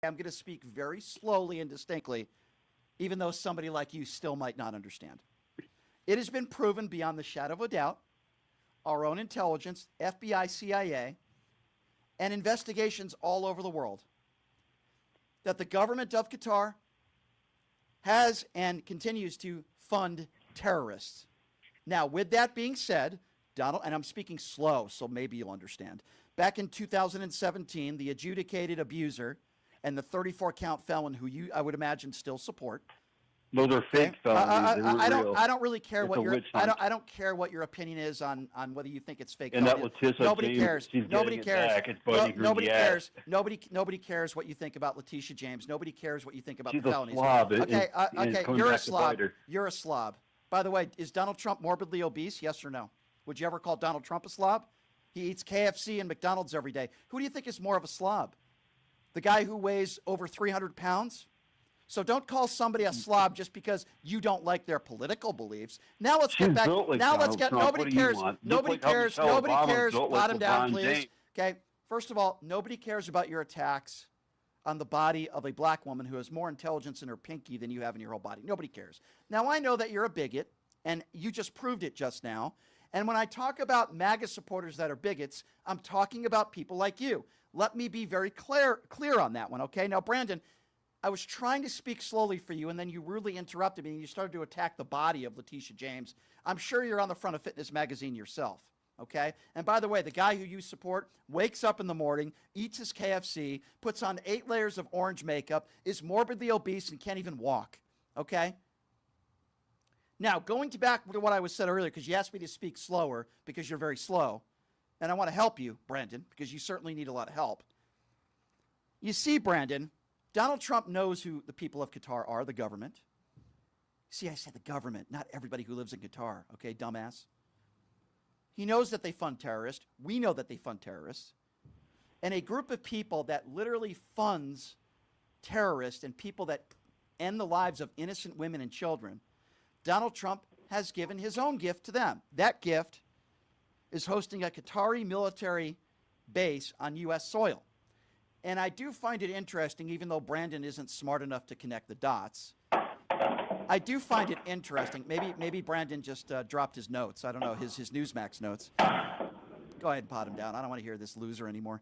I'm going to speak very slowly and distinctly, even though somebody like you still might not understand. It has been proven beyond the shadow of a doubt, our own intelligence, FBI, CIA, and investigations all over the world, that the government of Qatar has and continues to fund terrorists. Now, with that being said, Donald, and I'm speaking slow, so maybe you'll understand. Back in 2017, the adjudicated abuser and the 34-count felon, who I would imagine still support. Those are fake felonies. I don't really care what your I don't care what your opinion is on whether you think it's fake. And that Letitia nobody James, cares. Nobody cares. Nobody cares. Nobody cares what you think about Letitia James. Nobody cares what you think about She's the felonies. A slob. Okay, you're a slob. You're a slob. By the way, is Donald Trump morbidly obese? Yes or no? Would you ever call Donald Trump a slob? He eats KFC and McDonald's every day. Who do you think is more of a slob? The guy who weighs over 300 pounds? So don't call somebody a slob just because you don't like their political beliefs. Now let's get back. Now let's get. Nobody cares. Nobody cares. Nobody cares. Bottom down, please. Okay. First of all, nobody cares about your attacks on the body of a black woman who has more intelligence in her pinky than you have in your whole body. Nobody cares. Now I know that you're a bigot, and you just proved it just now. And when I talk about MAGA supporters that are bigots, I'm talking about people like you. Let me be very clear on that one, okay? Now, Brandon, I was trying to speak slowly for you, and then you rudely interrupted me, and you started to attack the body of Letitia James. I'm sure you're on the front of Fitness Magazine yourself, okay? And by the way, the guy who you support wakes up in the morning, eats his KFC, puts on 8 layers of orange makeup, is morbidly obese, and can't even walk, okay? Now, going back to what I was said earlier, because you asked me to speak slower because you're very slow, and I want to help you, Brandon, because you certainly need a lot of help. You see, Brandon, Donald Trump knows who the people of Qatar are, the government. See, I said the government, not everybody who lives in Qatar, okay, dumbass? He knows that they fund terrorists. We know that they fund terrorists. And a group of people that literally funds terrorists and people that end the lives of innocent women and children, Donald Trump has given his own gift to them. That gift is hosting a Qatari military base on U.S. soil. And I do find it interesting, even though Brandon isn't smart enough to connect the dots. I do find it interesting. Maybe Brandon just dropped his notes. I don't know, his Newsmax notes. Go ahead and pot him down. I don't want to hear this loser anymore.